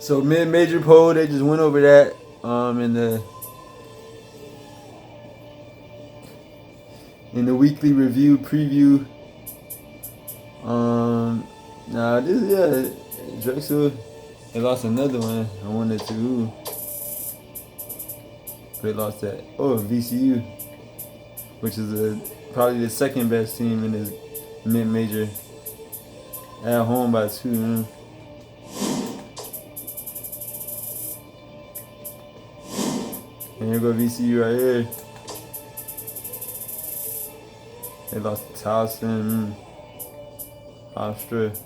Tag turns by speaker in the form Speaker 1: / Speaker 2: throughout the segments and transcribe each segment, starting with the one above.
Speaker 1: So mid-major poll, they just went over that in the weekly review preview. Drexel, they lost another one. I wanted to, they lost that. VCU, which is probably the second best team in this mid-major. At home by 2. And here go VCU right here. They lost to Towson, Hofstra.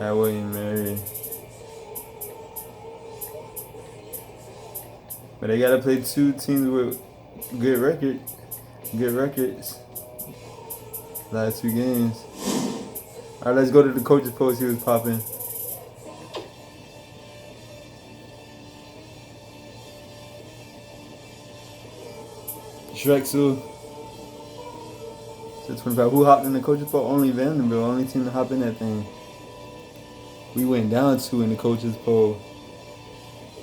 Speaker 1: At William Mary. But they gotta play 2 teams with good records. Last 2 games. Alright, let's go to the coaches poll, see what's popping. Drexel. So 25. Who hopped in the coaches poll? Only Vanderbilt. Only team to hop in that thing. We went down 2 in the coaches poll.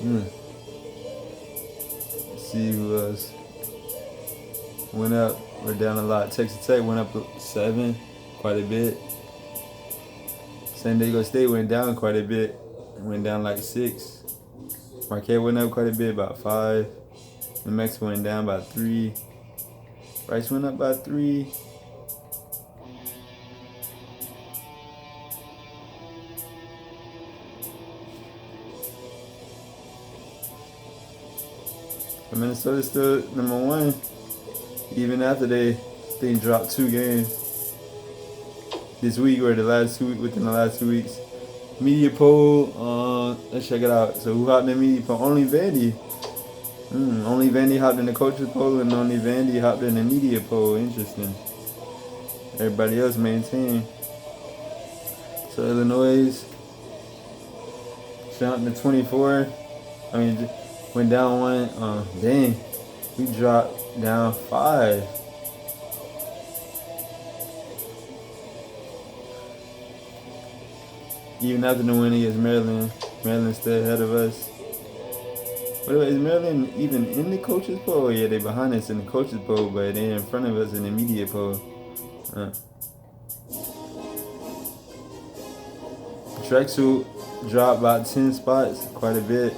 Speaker 1: Let's see who else went up. We're down a lot. Texas Tech went up 7, quite a bit. San Diego State went down quite a bit. Went down like 6. Marquette went up quite a bit, about 5. New Mexico went down by 3. Rice went up by 3. Minnesota's still number 1, even after they dropped 2 games this week or within the last 2 weeks. Media poll, let's check it out. So who hopped in the media poll? Only Vandy. Only Vandy hopped in the coaches poll, and only Vandy hopped in the media poll. Interesting. Everybody else maintained. So Illinois jumped to 24. Went down 1. Dang, we dropped down 5. Even after the win against Maryland, Maryland's still ahead of us. Is Maryland even in the coaches poll? Yeah, they behind us in the coaches poll, but they're in front of us in the media poll. Drexel dropped by 10 spots, quite a bit.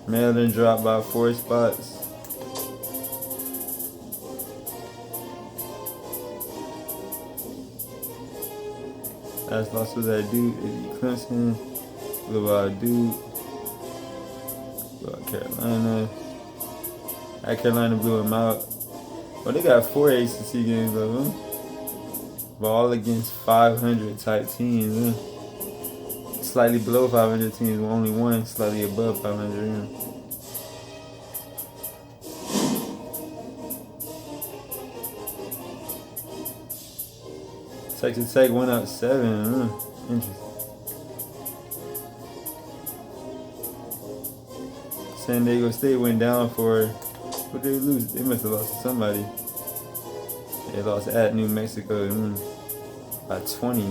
Speaker 1: Maryland dropped by 4 spots. Last loss was at Duke, Clemson, blew out Duke, blew out Carolina. At Carolina blew them out. Well, they got 4 ACC games of them. But all against 500 type teams. Slightly below 500 teams, only 1 slightly above 500. Texas Tech went up 7. Interesting. San Diego State went down for. What did they lose? They must have lost to somebody. They lost at New Mexico by 20.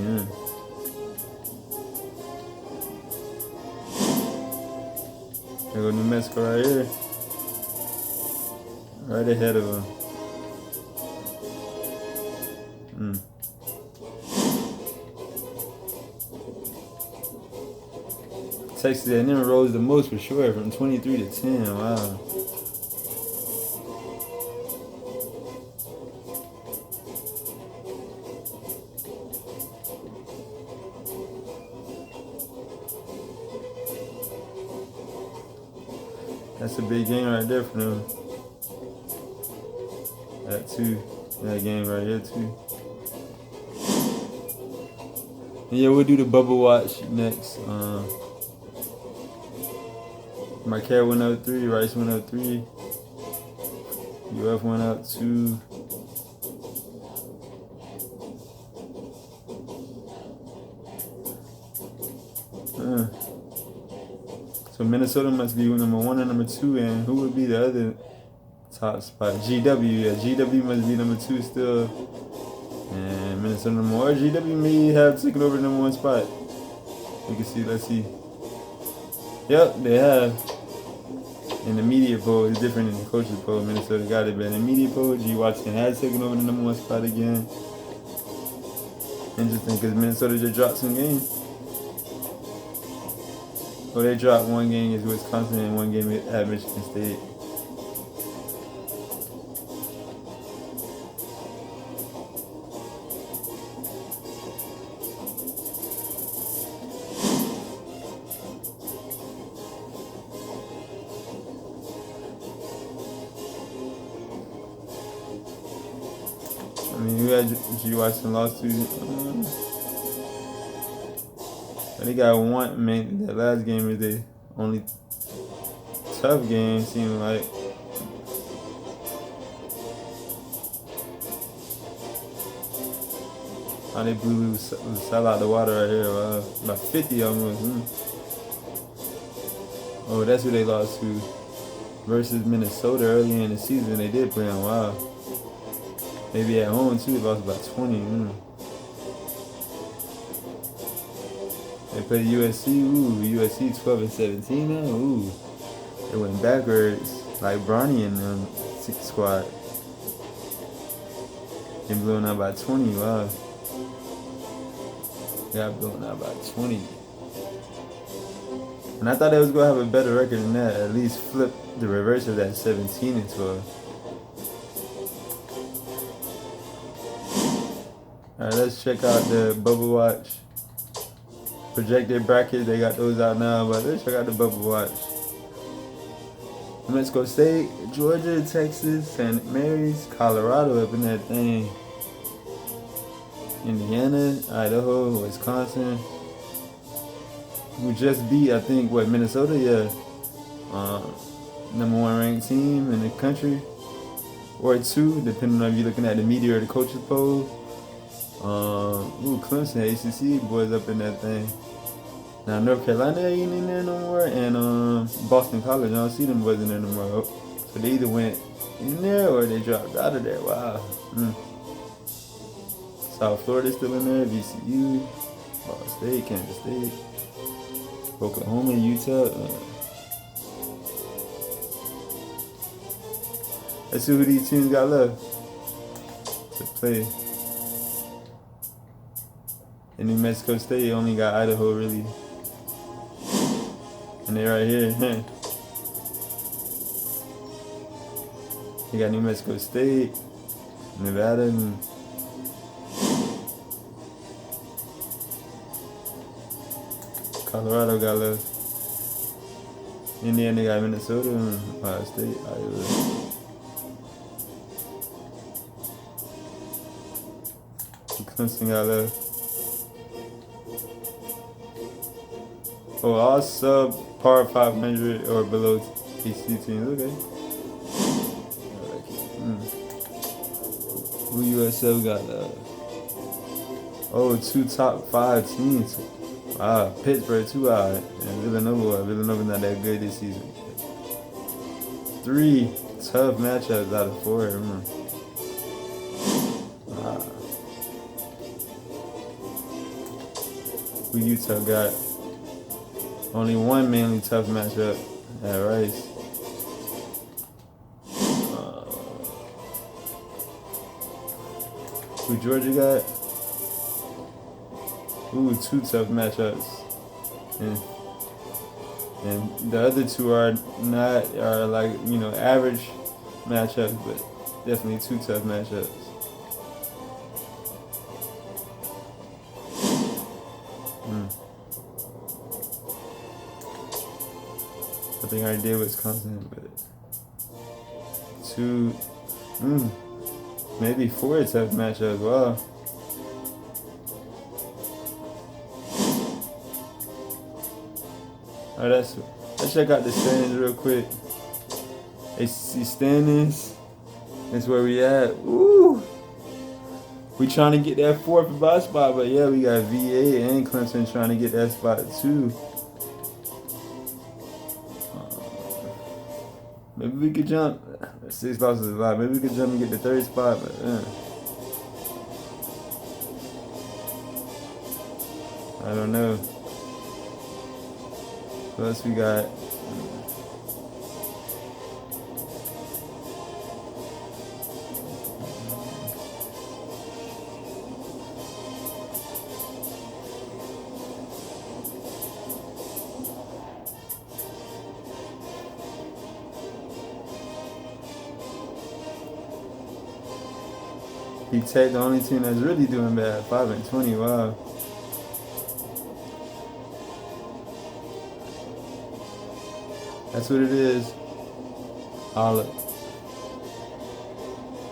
Speaker 1: There go New Mexico right here. Right ahead of them. Texas A&M rose the most for sure, from 23 to 10. Wow. That's a big game right there for them. That game right here too. And yeah, we'll do the BubbleWatch next. Marquette went up 3, Rice went up 3, UF went up 2. So Minnesota must be number 1 and number 2, and who would be the other top spot? GW, yeah, GW must be number 2 still, and Minnesota number one. Or GW may have taken over the number one spot. You can see, let's see. Yep, they have. In the media poll, it's different in the coaches poll. Minnesota got it, but in the media poll, G. Washington has taken over the number one spot again. Interesting, because Minnesota just dropped some games. Well, they dropped one game against Wisconsin and one game at Michigan State. I mean, you had G. Washington lost to. They got one. Man, that last game was the only tough game. Seemed like. Oh, they blew sell out the water right here. About 50 almost. Oh, that's who they lost to versus Minnesota earlier in the season. They did play them. Wow. Maybe at home too. They lost about 20. They played USC. Ooh, USC 12-17 now. Ooh, they went backwards like Bronny and them squad. They blown out by 20. Wow. Got blown out by 20. And I thought they was gonna have a better record than that. At least flip the reverse of that 17-12. Alright, let's check out the BubbleWatch projected bracket. They got those out now, but let's check out the BubbleWatch. New Mexico State, Georgia, Texas, St. Mary's, Colorado up in that thing. Indiana, Idaho, Wisconsin. Who just beat, I think, what, Minnesota? Yeah. Number one ranked team in the country. Or two, depending on if you're looking at the media or the coaches poll. Clemson, ACC boys up in that thing. Now North Carolina ain't in there no more, and Boston College, I don't see them boys in there no more. So they either went in there or they dropped out of there. Wow. South Florida still in there, VCU, Ball State, Kansas State, Oklahoma, Utah. Let's see who these teams got left to play. In New Mexico State, only got Idaho really. And they right here. You got New Mexico State, Nevada, and Colorado got left. Indiana got Minnesota and Ohio State, Iowa. Clemson got left. Oh, all sub par 500 or below AC teams. Okay. Who USL got? Two top 5 teams. Wow, Pittsburgh 2 out, and Villanova. Villanova's not that good this season. 3 tough matchups out of 4. Wow. Who Utah got? Only one mainly tough matchup at Rice. Who Georgia got? Ooh, 2 tough matchups. And the other 2 are like, average matchups, but definitely 2 tough matchups. I think I already did Wisconsin, but 2, maybe 4 tough matchups. Wow. Alright, let's check out the standings real quick. ACC standings. That's where we at. Woo! We trying to get that 4th bye spot, but yeah, we got VA and Clemson trying to get that spot too. Maybe we could jump. 6 losses is a lot. Maybe we could jump and get the 3rd spot, but I don't know. What else we got? Big Tech, the only team that's really doing bad. 5-20. Wow. That's what it is. Holla.